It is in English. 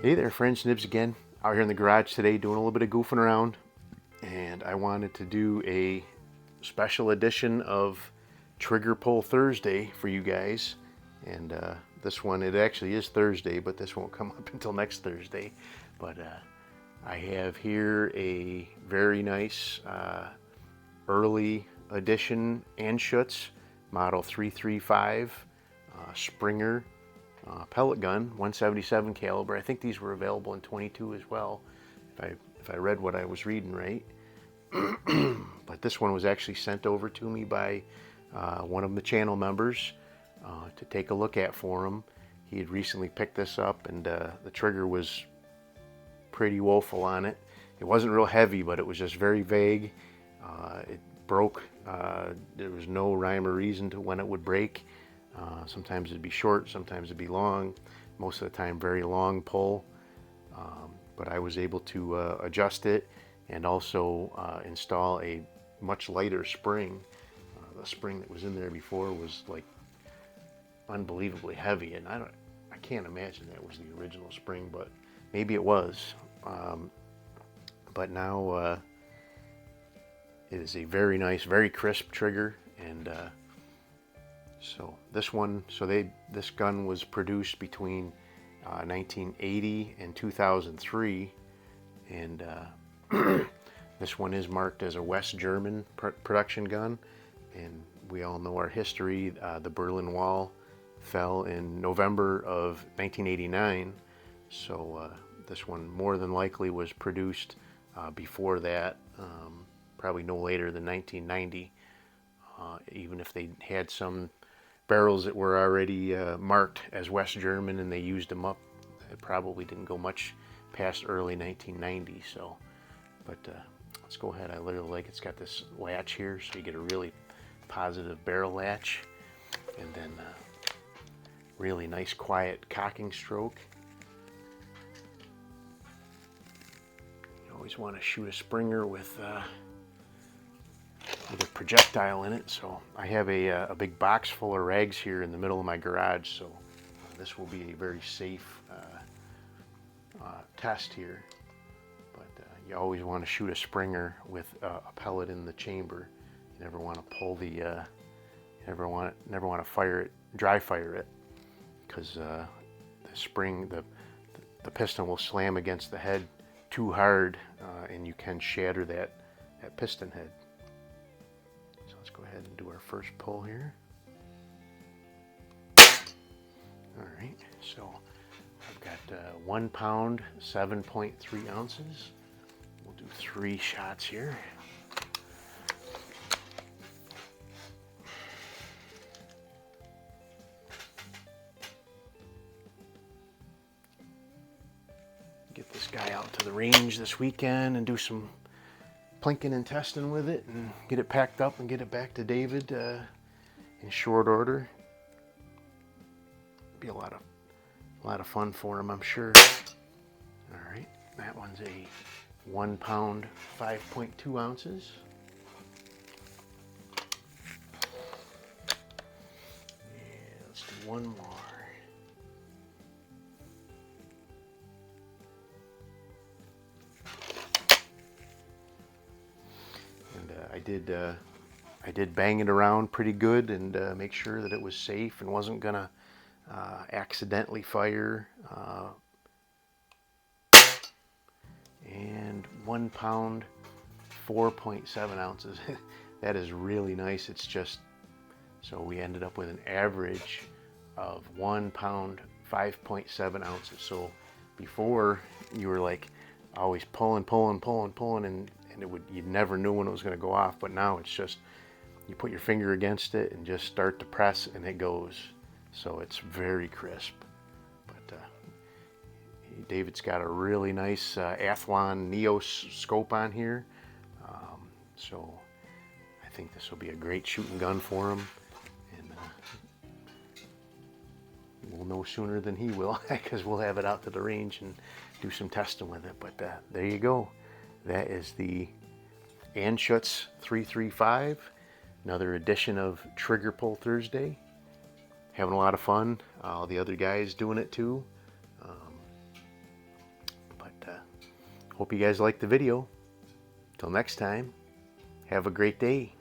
Hey there friends, Nibs again. Out here in the garage today doing a little bit of goofing around, and I wanted to do a special edition of Trigger Pull Thursday for you guys. And this one, it actually is Thursday, but this won't come up until next Thursday. But I have here a very nice early edition Anschutz model 335 Springer pellet gun, 177 caliber. I think these were available in 22 as well, if I read what I was reading right. But this one was actually sent over to me by one of the channel members to take a look at for him. He had recently picked this up, and the trigger was pretty woeful on it. It wasn't real heavy, but it was just very vague. It broke. There was no rhyme or reason to when it would break. Sometimes it'd be short, sometimes it'd be long. Most of the time, very long pull. But I was able to adjust it and also install a much lighter spring. The spring that was in there before was like unbelievably heavy, and I can't imagine that was the original spring, but maybe it was. But now it is a very nice, very crisp trigger, and so this gun was produced between 1980 and 2003, and this one is marked as a West German production gun. And we all know our history. The Berlin Wall fell in November of 1989, so this one more than likely was produced before that, probably no later than 1990. Even if they had some barrels that were already marked as West German and they used them up, it probably didn't go much past early 1990. So, but let's go ahead. I literally like it's got this latch here, so you get a really positive barrel latch, and then really nice quiet cocking stroke. You always want to shoot a Springer with a projectile in it, so I have a big box full of rags here in the middle of my garage, so this will be a very safe test here. But you always want to shoot a Springer with a pellet in the chamber. You never want to pull the never want to fire it, dry fire it, because the spring, the piston will slam against the head too hard, and you can shatter that piston head. So let's go ahead and do our first pull here. All right, so I've got 1 pound, 7.3 ounces. We'll do 3 shots here. Get this guy out to the range this weekend and do some plinking and testing with it, and get it packed up and get it back to David in short order. Be a lot of fun for him, I'm sure. All right, that one's a 1 pound, 5.2 ounces. Yeah, let's do one more. I did bang it around pretty good and make sure that it was safe and wasn't gonna accidentally fire. And 1 pound, 4.7 ounces. That is really nice. It's just, so we ended up with an average of 1 pound, 5.7 ounces. So before, you were like always pulling, and you never knew when it was going to go off. But now it's just, you put your finger against it and just start to press, and it goes. So it's very crisp. But David's got a really nice Athlon Neo scope on here, so I think this will be a great shooting gun for him, and we'll know sooner than he will, because we'll have it out to the range and do some testing with it. But there you go. That is the Anschutz 335, another edition of Trigger Pull Thursday. Having a lot of fun. All the other guys doing it too. Hope you guys liked the video. Till next time, have a great day.